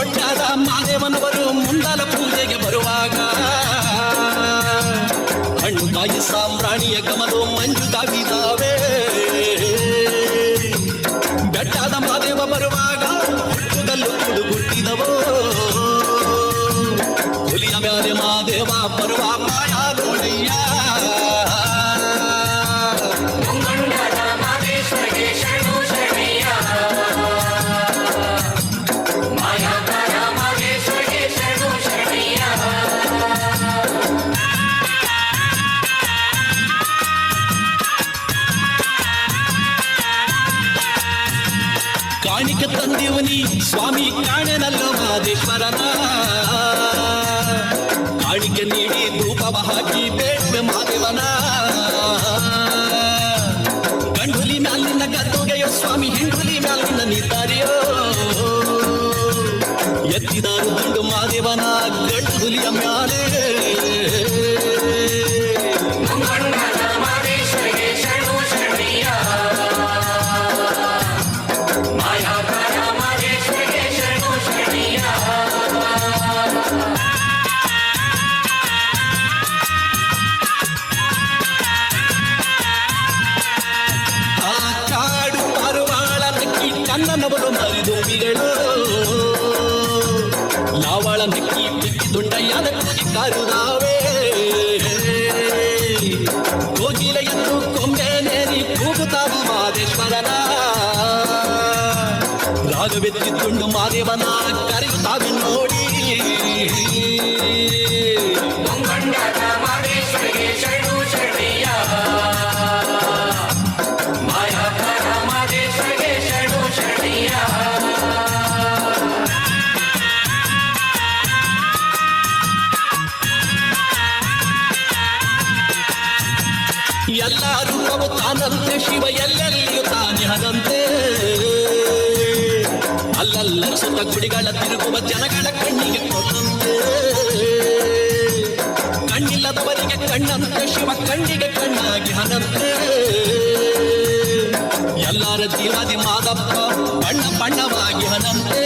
ದೊಡ್ಡಾದ ಮಾದೇವನವರು ಮುಂದಾಲ ಪೂಜೆಗೆ ಬರುವಾಗ ಹಣ್ಣು ಕಾಯಿ ಸಾಂಬ್ರಾಣಿಯ ಗಮಲು ಮಂಜು ತಾವಿದಾವೆ. ಬೆಟ್ಟಾದ ಮಾದೇವ ಬರುವಾಗ ಹುಟ್ಟುಗಲ್ಲು ಹುಟ್ಟಿದವೋ ಹುಲಿಯ ಮ್ಯಾಲೆ ಮಾದೇವ ಬರುವ ಮಾಯ ನೋಡಯ್ಯ. ಕಾಣಿಕೆ ತಂದಿವನಿ ಸ್ವಾಮಿ ಕಾಣೆನಲ್ಲ ಮಾದೇಶ್ವರನ. ಕಾಣಿಕೆ ನೀಡಿ ಧೂಪವ ಹಾಕಿ ಬೇಡುವೆ ಮಾದೇವನ. ಗಂಡುಲಿ ಮ್ಯಾಲಿನ ಗದ್ದುಗೆಯೋ ಸ್ವಾಮಿ ಹಿಂಡುಲಿ ಮ್ಯಾಲಿನ ನಿದ್ದಾರೆಯೋ. ಎತ್ತಿದಾರು ದಂಡು ಮಾದೇವನ ಗಂಡು ಹುಲಿಯ ಮ್ಯಾಲೆ. ಕಣ್ಣನವರು ಮರಿದುಂಬಿಗಳು ಲಾವಳ ನಕ್ಕಿ ಪಿಕ್ಕಿ ದುಂಡಯ್ಯನ ಕೂಗಿ ಕಾರುದಾವೆ. ಕೋಗಿಲೆಯನ್ನು ಕೊಂಬೆನೇರಿ ಕೂಗುತ್ತಾವ ಮಾದೇಶ್ವರನ. ರಾಗವೆತ್ತಿ ತುಂಡು ಮಾದೇವನ ಕರೆಯುತ್ತಾವೆ ನೋಡಿ. ಎಲ್ಲ ರೂಪವು ತಾನಂತೆ ಶಿವ ಎಲ್ಲೆಲ್ಲಿಯೂ ತಾನೇ ಹದಂತೆ. ಅಲ್ಲಲ್ಲ ಸುತ್ತ ಗುಡಿಗಳ ತಿರುಗುವ ಜನಗಳ ಕಣ್ಣಿಗೆ ಕೊಟ್ಟಂತೆ. ಕಣ್ಣಿಲ್ಲದವರಿಗೆ ಕಣ್ಣಂತೆ ಶಿವ ಕಣ್ಣಿಗೆ ಕಣ್ಣಾಗಿ ಹನಂತೆ. ಎಲ್ಲರ ಜೀವಾದಿ ಮಾದಪ್ಪ ಬಣ್ಣ ಬಣ್ಣವಾಗಿ ಹನಂತೆ.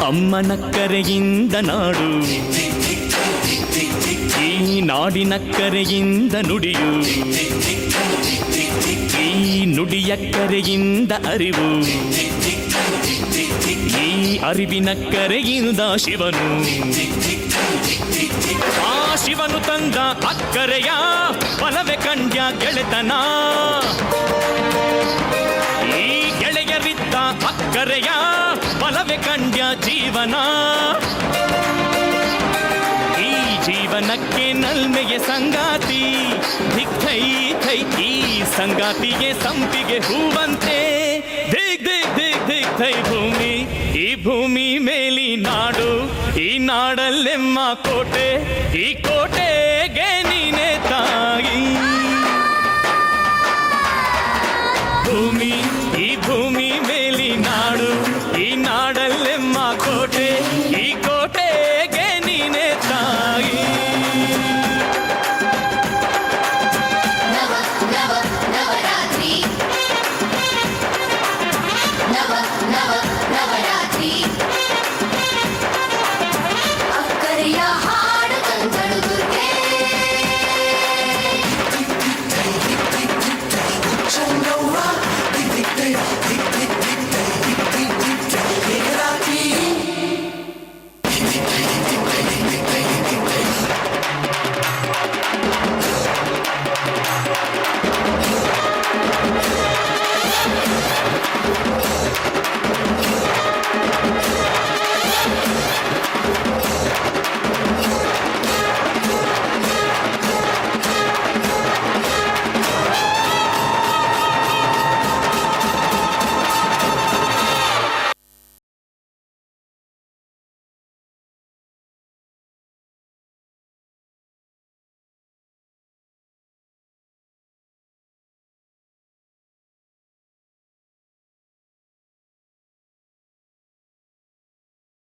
ಅಮ್ಮನ ಕರೆಯಿಂದ ನಾಡು, ಈ ನಾಡಿನ ಕರೆಯಿಂದ ನುಡಿಯು, ಈ ನುಡಿಯ ಕರೆಯಿಂದ ಅರಿವು, ಈ ಅರಿವಿನ ಕರೆಯಿಂದ ಶಿವನು. ಆ ಶಿವನು ತಂದ ಅಕ್ಕರೆಯ ಬಲವೆ ಕಂಡ್ಯ ಗೆಳೆತನ. ಈ ಗೆಳೆಯರಿದ್ದ ಅಕ್ಕರೆಯ ಬಲವೆ ಕಂಡ್ಯ ಜೀವನ. ಈ ಜೀವನಕ್ಕೆ ನಲ್ಮೆಯ ಸಂಗಾತಿ ದಿಗ್ಧೈ ಥೈ. ಈ ಸಂಗಾತಿಗೆ ಸಂಪಿಗೆ ಹೂವಂತೆ ದಿಗ್ ದಿಗ್ ದಿಗ್ ದಿಗ್ ಥೈ ಭೂಮಿ. ಈ ಭೂಮಿ ಮೇಲಿ ನಾಡು, ಈ ನಾಡಲ್ಲೆಮ್ಮ ಕೋಟೆ, ಈ ಕೋಟೆ